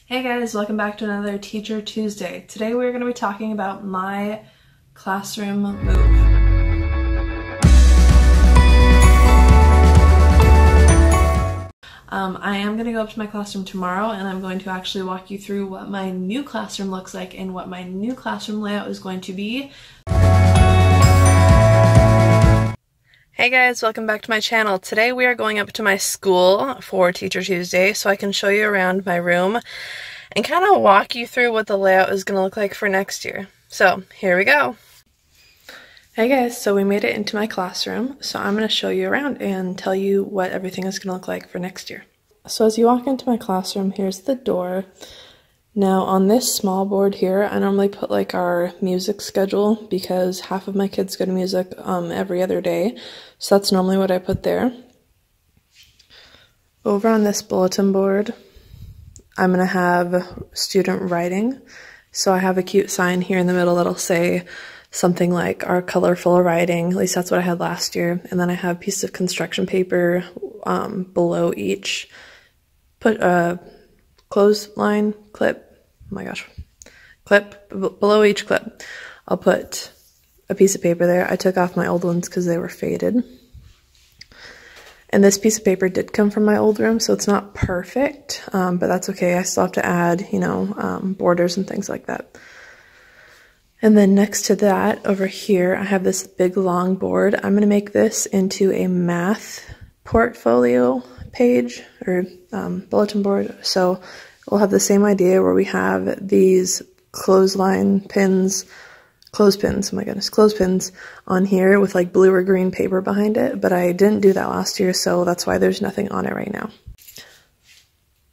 Hey guys, welcome back to another Teacher Tuesday. Today we're going to be talking about my classroom move. I am going to go up to my classroom tomorrow and I'm going to actually walk you through what my new classroom looks like and what my new classroom layout is going to be. Hey guys, welcome back to my channel. Today we are going up to my school for Teacher Tuesday so I can show you around my room and kind of walk you through what the layout is going to look like for next year. So here we go. Hey guys, so we made it into my classroom, so I'm going to show you around and tell you what everything is going to look like for next year. So as you walk into my classroom, here's the door. Now on this small board here, I normally put like our music schedule because half of my kids go to music every other day. So that's normally what I put there. Over on this bulletin board, I'm going to have student writing. So I have a cute sign here in the middle that'll say something like our colorful writing, at least that's what I had last year. And then I have pieces of construction paper below each. Put a clothesline clip. Oh my gosh, clip below each clip. I'll put a piece of paper there. I took off my old ones because they were faded. And this piece of paper did come from my old room, so it's not perfect, but that's okay. I still have to add, you know, borders and things like that. And then next to that, over here, I have this big long board. I'm going to make this into a math portfolio page or bulletin board. So we'll have the same idea where we have these clothespins on here with like blue or green paper behind it, but I didn't do that last year, so that's why there's nothing on it right now.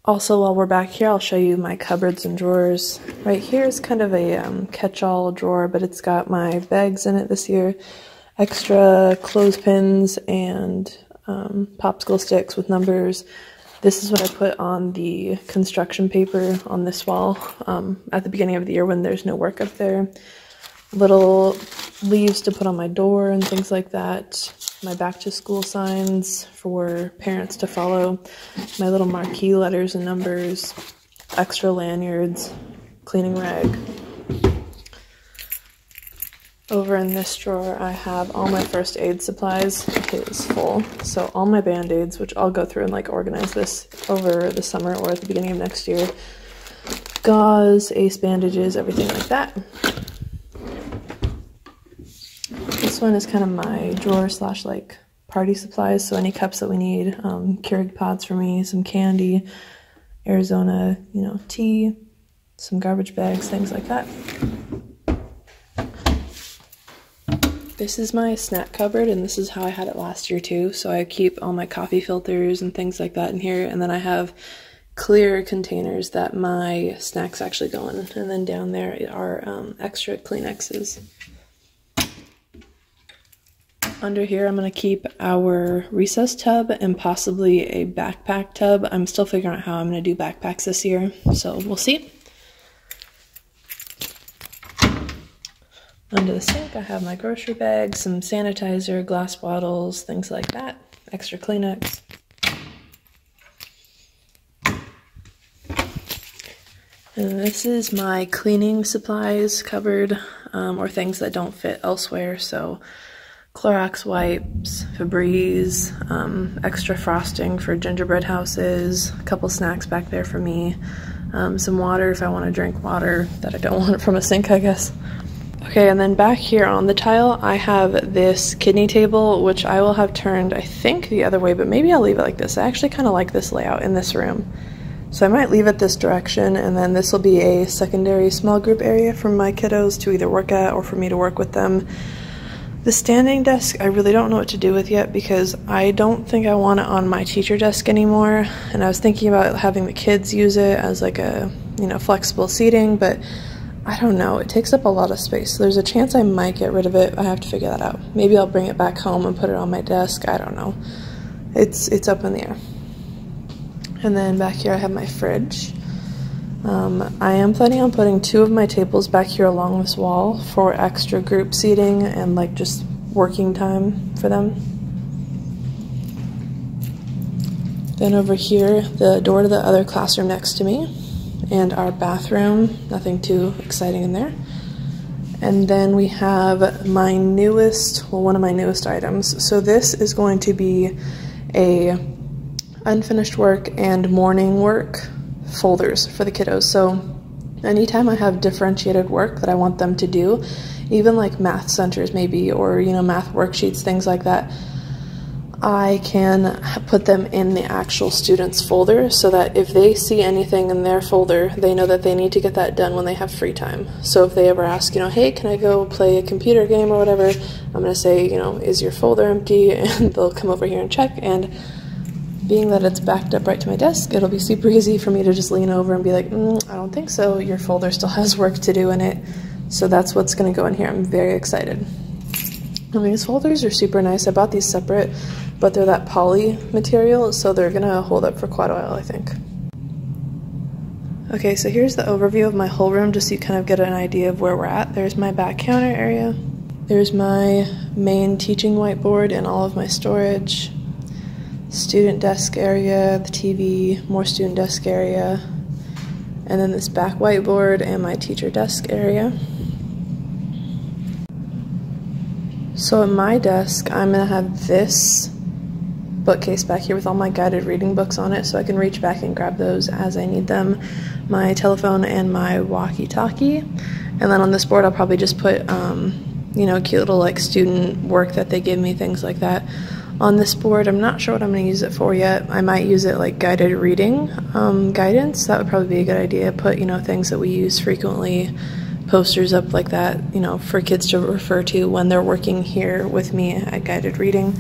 Also, while we're back here, I'll show you my cupboards and drawers. Right here is kind of a catch-all drawer, but it's got my bags in it this year, extra clothespins and popsicle sticks with numbers. This is what I put on the construction paper on this wall at the beginning of the year when there's no work up there. Little leaves to put on my door and things like that. My back to school signs for parents to follow. My little marquee letters and numbers. Extra lanyards. Cleaning rag. Over in this drawer, I have all my first aid supplies. It is full. So all my band-aids, which I'll go through and like organize this over the summer or at the beginning of next year. Gauze, ace bandages, everything like that. This one is kind of my drawer slash like party supplies. So any cups that we need, Keurig pods for me, some candy, Arizona, you know, tea, some garbage bags, things like that. This is my snack cupboard, and this is how I had it last year too. So I keep all my coffee filters and things like that in here, and then I have clear containers that my snacks actually go in, and then down there are extra Kleenexes. Under here I'm going to keep our recess tub and possibly a backpack tub. I'm still figuring out how I'm going to do backpacks this year, so we'll see. Under the sink, I have my grocery bags, some sanitizer, glass bottles, things like that. Extra Kleenex. And this is my cleaning supplies cupboard, or things that don't fit elsewhere. So Clorox wipes, Febreze, extra frosting for gingerbread houses, a couple snacks back there for me, some water if I want to drink water that I don't want from a sink, I guess. Okay, and then back here on the tile, I have this kidney table, which I will have turned, I think, the other way, but maybe I'll leave it like this. I actually kind of like this layout in this room. So I might leave it this direction, and then this will be a secondary small group area for my kiddos to either work at or for me to work with them. The standing desk, I really don't know what to do with yet because I don't think I want it on my teacher desk anymore, and I was thinking about having the kids use it as like a, you know, flexible seating, but I don't know, it takes up a lot of space. So there's a chance I might get rid of it. I have to figure that out. Maybe I'll bring it back home and put it on my desk. I don't know. It's up in the air. And then back here I have my fridge. I am planning on putting 2 of my tables back here along this wall for extra group seating and like just working time for them. Then over here, the door to the other classroom next to me and our bathroom. Nothing too exciting in there. And then we have my newest, well, one of my newest items. So this is going to be a unfinished work and morning work folders for the kiddos. So anytime I have differentiated work that I want them to do, even like math centers maybe, or math worksheets, things like that, I can put them in the actual student's folder so that if they see anything in their folder, they know that they need to get that done when they have free time. So if they ever ask, hey, can I go play a computer game or whatever, I'm going to say, is your folder empty? And they'll come over here and check. And being that it's backed up right to my desk, it'll be super easy for me to just lean over and be like, I don't think so. Your folder still has work to do in it. So that's what's going to go in here. I'm very excited. And these folders are super nice. I bought these separate, but they're that poly material, so they're gonna hold up for quite a while, I think. Okay, so here's the overview of my whole room, just so you kind of get an idea of where we're at. There's my back counter area. There's my main teaching whiteboard and all of my storage. Student desk area, the TV, more student desk area, and then this back whiteboard and my teacher desk area. So at my desk, I'm gonna have this bookcase back here with all my guided reading books on it, so I can reach back and grab those as I need them, my telephone and my walkie-talkie. And then on this board I'll probably just put cute little like student work that they give me, things like that. On this board, I'm not sure what I'm going to use it for yet. I might use it like guided reading guidance. That would probably be a good idea. Put things that we use frequently, posters up like that, for kids to refer to when they're working here with me at guided reading.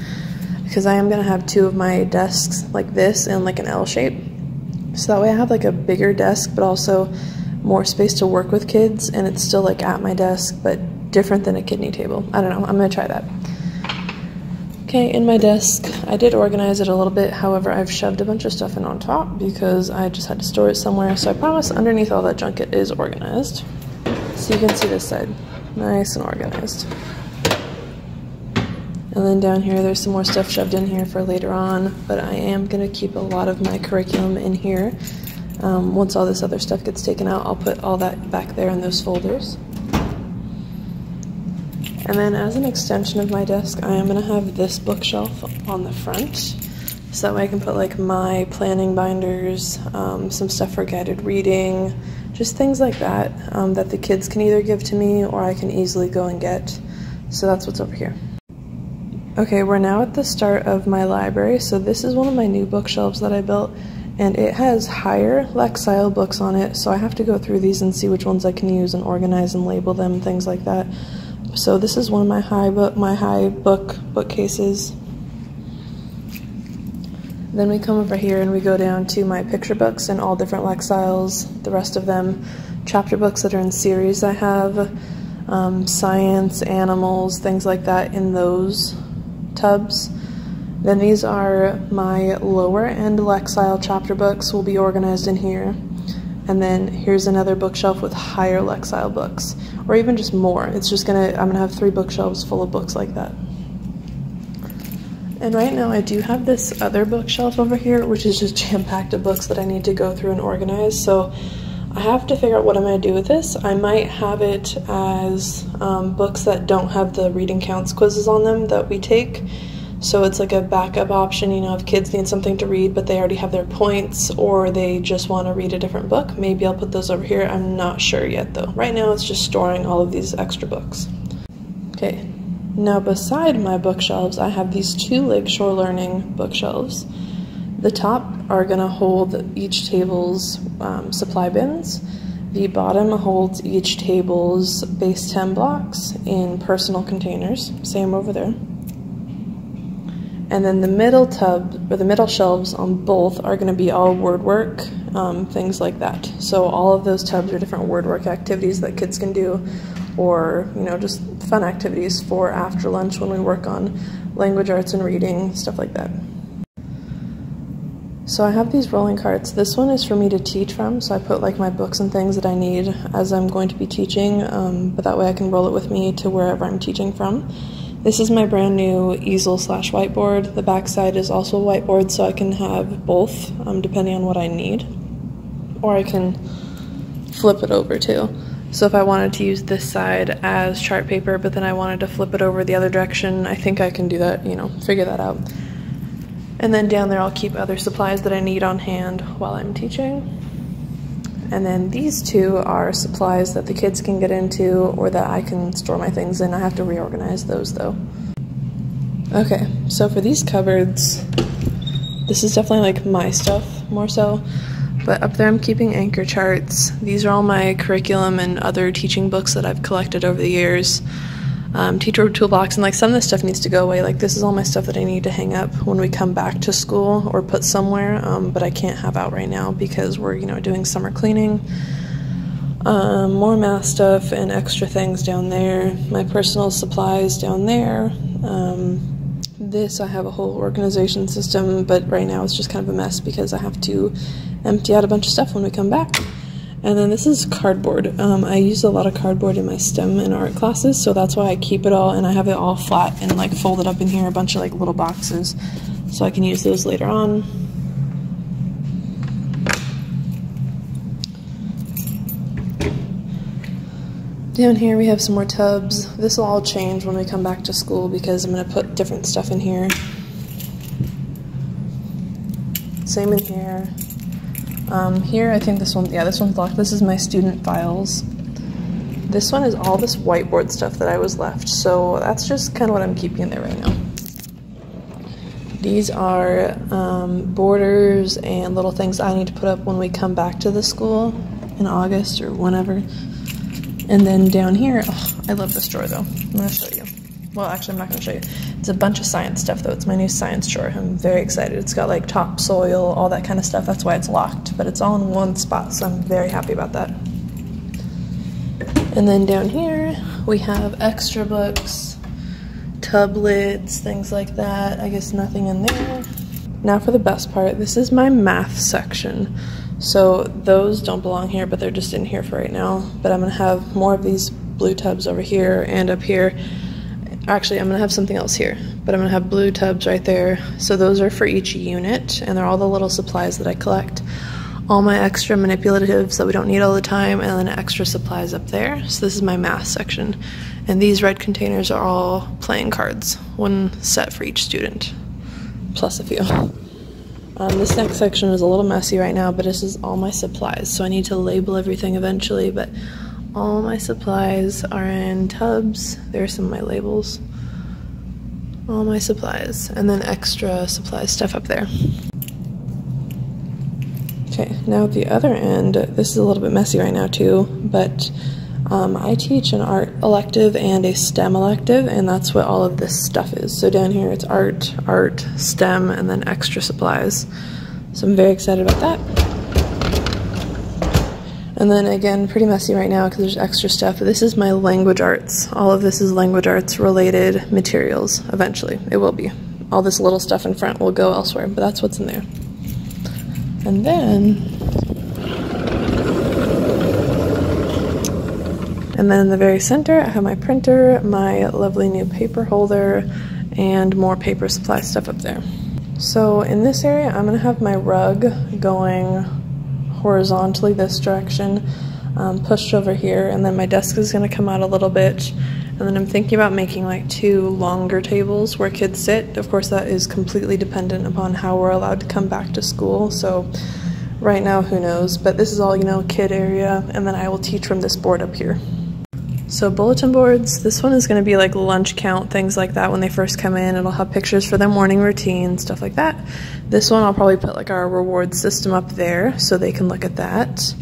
Because I am going to have two of my desks like this in like an L shape. So that way I have like a bigger desk, but also more space to work with kids, and it's still like at my desk, but different than a kidney table. I don't know, I'm going to try that. Okay, in my desk, I did organize it a little bit. However, I've shoved a bunch of stuff in on top because I just had to store it somewhere. So I promise underneath all that junk it is organized. So you can see this side, nice and organized. And then down here, there's some more stuff shoved in here for later on, but I am going to keep a lot of my curriculum in here. Once all this other stuff gets taken out, I'll put all that back there in those folders. And then as an extension of my desk, I am going to have this bookshelf on the front, so that way I can put like my planning binders, some stuff for guided reading, just things like that, that the kids can either give to me or I can easily go and get. So that's what's over here. Okay, we're now at the start of my library. So this is one of my new bookshelves that I built, and it has higher Lexile books on it, so I have to go through these and see which ones I can use and organize and label them, things like that. So this is one of my high bookcases. Then we come over here and we go down to my picture books in all different Lexiles, the rest of them chapter books that are in series I have, science, animals, things like that in those tubs. Then these are my lower end Lexile chapter books, will be organized in here. And then here's another bookshelf with higher Lexile books, or even just more. It's just I'm gonna have 3 bookshelves full of books like that. And right now I do have this other bookshelf over here, which is just jam-packed of books that I need to go through and organize. So I have to figure out what I'm going to do with this. I might have it as books that don't have the reading counts quizzes on them that we take. So it's like a backup option, if kids need something to read but they already have their points, or they just want to read a different book. Maybe I'll put those over here. I'm not sure yet though. Right now it's just storing all of these extra books. Okay, now beside my bookshelves I have these 2 Lakeshore Learning bookshelves. The top are going to hold each table's supply bins. The bottom holds each table's base 10 blocks in personal containers. Same over there. And then the middle tub, or the middle shelves on both, are going to be all word work, things like that. So all of those tubs are different word work activities that kids can do, or just fun activities for after lunch when we work on language arts and reading, stuff like that. So I have these rolling carts. This one is for me to teach from, so I put like my books and things that I need as I'm going to be teaching, but that way I can roll it with me to wherever I'm teaching from. This is my brand new easel/whiteboard. The back side is also a whiteboard, so I can have both, depending on what I need. Or I can flip it over too. So if I wanted to use this side as chart paper, but then I wanted to flip it over the other direction, I think I can do that, you know, figure that out. And then down there I'll keep other supplies that I need on hand while I'm teaching. And then these two are supplies that the kids can get into or that I can store my things in. I have to reorganize those though. Okay, so for these cupboards, this is definitely like my stuff more so. But up there I'm keeping anchor charts. These are all my curriculum and other teaching books that I've collected over the years. Teacher toolbox, and like some of this stuff needs to go away. Like this is all my stuff that I need to hang up when we come back to school or put somewhere, but I can't have out right now because we're, you know, doing summer cleaning. More math stuff and extra things down there. My personal supplies down there. This, I have a whole organization system, but right now it's just kind of a mess because I have to empty out a bunch of stuff when we come back. And then this is cardboard. I use a lot of cardboard in my STEM and art classes, so that's why I keep it all, and I have it all flat and like folded up in here, a bunch of like little boxes, so I can use those later on. Down here we have some more tubs. This will all change when we come back to school because I'm going to put different stuff in here. Same in here. Here I think this one, yeah, this one's locked. This is my student files. This one is all this whiteboard stuff that I was left, so that's just kind of what I'm keeping in there right now. These are borders and little things I need to put up when we come back to the school in August or whenever. And then down here, oh, I love this drawer though. I'm going to show you. Well, actually, I'm not going to show you. It's a bunch of science stuff though. It's my new science drawer. I'm very excited. It's got like topsoil, all that kind of stuff. That's why it's locked, but it's all in one spot, so I'm very happy about that. And then down here, we have extra books, tub lids, things like that. I guess nothing in there. Now for the best part, this is my math section. So those don't belong here, but they're just in here for right now. But I'm gonna have more of these blue tubs over here and up here. Actually, I'm gonna have something else here, but I'm gonna have blue tubs right there. So those are for each unit, and they're all the little supplies that I collect. All my extra manipulatives that we don't need all the time, and then extra supplies up there. So this is my math section. And these red containers are all playing cards, one set for each student, plus a few. This next section is a little messy right now, but this is all my supplies. So I need to label everything eventually, but all my supplies are in tubs. There's some of my labels. All my supplies, and then extra supply stuff up there. Okay, now at the other end, this is a little bit messy right now too, but I teach an art elective and a STEM elective, and that's what all of this stuff is. So down here it's art, STEM, and then extra supplies. So I'm very excited about that. And then again, pretty messy right now because there's extra stuff. This is my language arts. All of this is language arts related materials. Eventually, it will be. All this little stuff in front will go elsewhere, but that's what's in there. And then in the very center, I have my printer, my lovely new paper holder, and more paper supply stuff up there. So in this area, I'm gonna have my rug going horizontally this direction, pushed over here, and then my desk is gonna come out a little bit. And then I'm thinking about making like 2 longer tables where kids sit. Of course, that is completely dependent upon how we're allowed to come back to school. So right now, who knows? But this is all, you know, kid area, and then I will teach from this board up here. So bulletin boards, this one is going to be like lunch count, things like that when they first come in. It'll have pictures for their morning routine, stuff like that. This one I'll probably put like our reward system up there so they can look at that.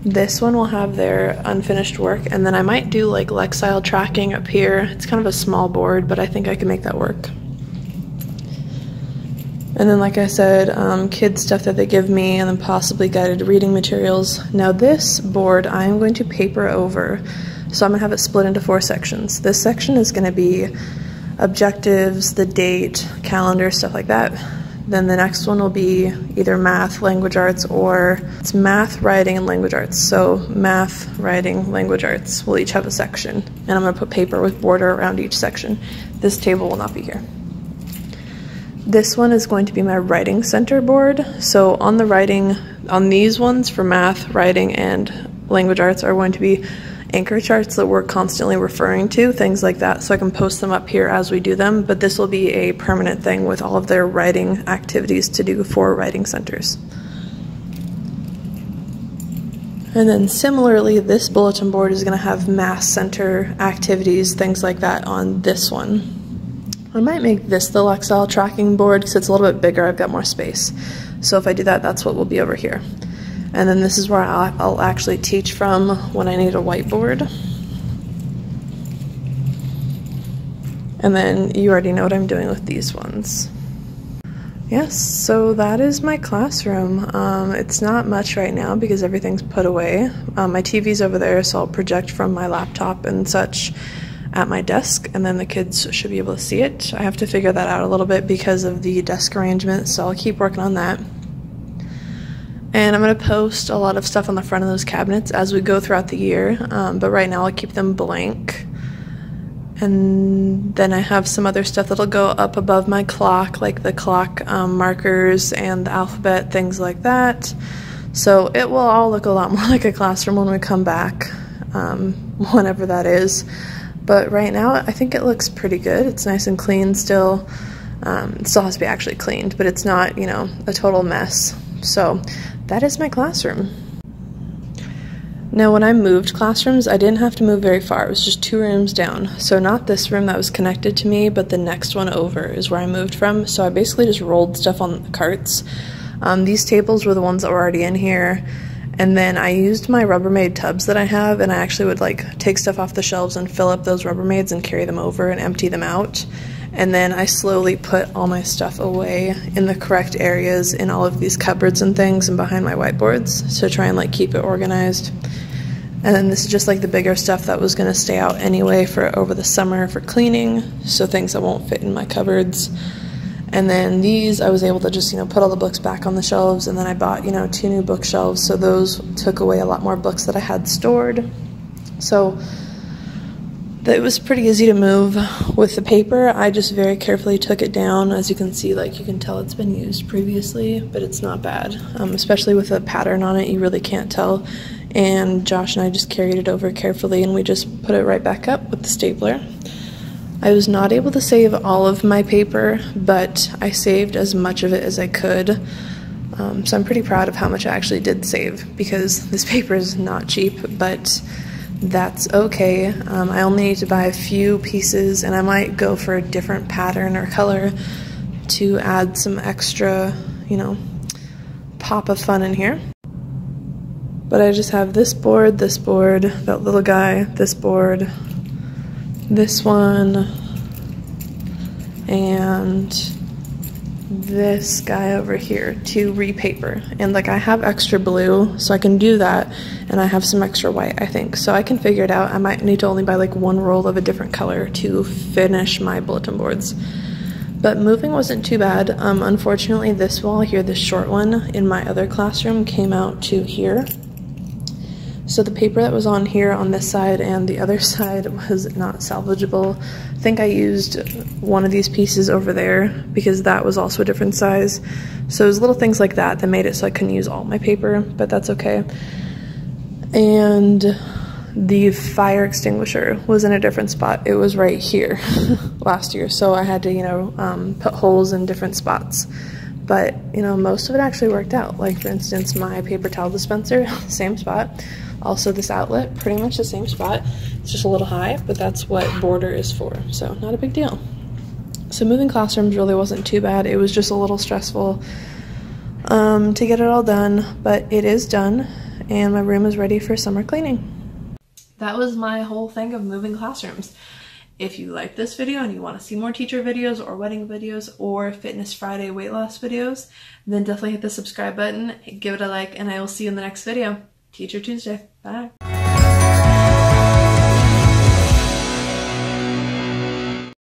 This one will have their unfinished work, and then I might do like Lexile tracking up here. It's kind of a small board, but I think I can make that work. And then, like I said, kids stuff that they give me, and then possibly guided reading materials. Now this board I am going to paper over. So I'm gonna have it split into 4 sections. This section is gonna be objectives, the date, calendar, stuff like that. Then the next one will be either math, language arts, or it's math, writing, and language arts. So math, writing, language arts will each have a section. And I'm gonna put paper with border around each section. This table will not be here. This one is going to be my writing center board. So on the writing, on these ones for math, writing, and language arts are going to be anchor charts that we're constantly referring to, things like that, so I can post them up here as we do them, but this will be a permanent thing with all of their writing activities to do for writing centers. And then similarly, this bulletin board is going to have math center activities, things like that on this one. I might make this the Lexile tracking board because it's a little bit bigger, I've got more space. So if I do that, that's what will be over here. And then this is where I'll actually teach from when I need a whiteboard. And then you already know what I'm doing with these ones. Yes, so that is my classroom. It's not much right now because everything's put away. My TV's over there, so I'll project from my laptop and such at my desk, and then the kids should be able to see it. I have to figure that out a little bit because of the desk arrangement, so I'll keep working on that. And I'm going to post a lot of stuff on the front of those cabinets as we go throughout the year, but right now I'll keep them blank. And then I have some other stuff that'll go up above my clock, like the clock markers and the alphabet, things like that. So it will all look a lot more like a classroom when we come back, whenever that is. But right now I think it looks pretty good. It's nice and clean still. It still has to be actually cleaned, but it's not, you know, a total mess. So that is my classroom. Now when I moved classrooms, I didn't have to move very far. It was just 2 rooms down. So not this room that was connected to me, but the next one over is where I moved from. So I basically just rolled stuff on the carts. These tables were the ones that were already in here. And then I used my Rubbermaid tubs that I have, and I actually would like take stuff off the shelves and fill up those Rubbermaids and carry them over and empty them out. And then I slowly put all my stuff away in the correct areas in all of these cupboards and things and behind my whiteboards to try and like keep it organized. And then this is just like the bigger stuff that was gonna stay out anyway for over the summer for cleaning, so things that won't fit in my cupboards. And then these I was able to just, you know, put all the books back on the shelves, and then I bought, you know, 2 new bookshelves, so those took away a lot more books that I had stored. So it was pretty easy to move. With the paper, I just very carefully took it down. As you can see, like you can tell it's been used previously, but it's not bad. Especially with a pattern on it, you really can't tell. And Josh and I just carried it over carefully, and we just put it right back up with the stapler. I was not able to save all of my paper, but I saved as much of it as I could. So I'm pretty proud of how much I actually did save, because this paper is not cheap, but that's okay. I only need to buy a few pieces, and I might go for a different pattern or color to add some extra, you know, pop of fun in here. But I just have this board, that little guy, this board, this one, and this guy over here to repaper. And like I have extra blue, so I can do that, and I have some extra white, I think. So I can figure it out. I might need to only buy like 1 roll of a different color to finish my bulletin boards. But moving wasn't too bad. Unfortunately, this wall here, this short one in my other classroom, came out to here. So the paper that was on here on this side and the other side was not salvageable. I think I used one of these pieces over there because that was also a different size. So it was little things like that that made it so I couldn't use all my paper, but that's okay. And the fire extinguisher was in a different spot. It was right here last year, so I had to, you know, put holes in different spots. But, you know, most of it actually worked out. Like, for instance, my paper towel dispenser, same spot. Also this outlet, pretty much the same spot. It's just a little high, but that's what border is for, so not a big deal. So moving classrooms really wasn't too bad. It was just a little stressful to get it all done, but it is done, and my room is ready for summer cleaning. That was my whole thing of moving classrooms. If you like this video and you want to see more teacher videos or wedding videos or Fitness Friday weight loss videos, then definitely hit the subscribe button, give it a like, and I will see you in the next video. Teacher Tuesday. Bye.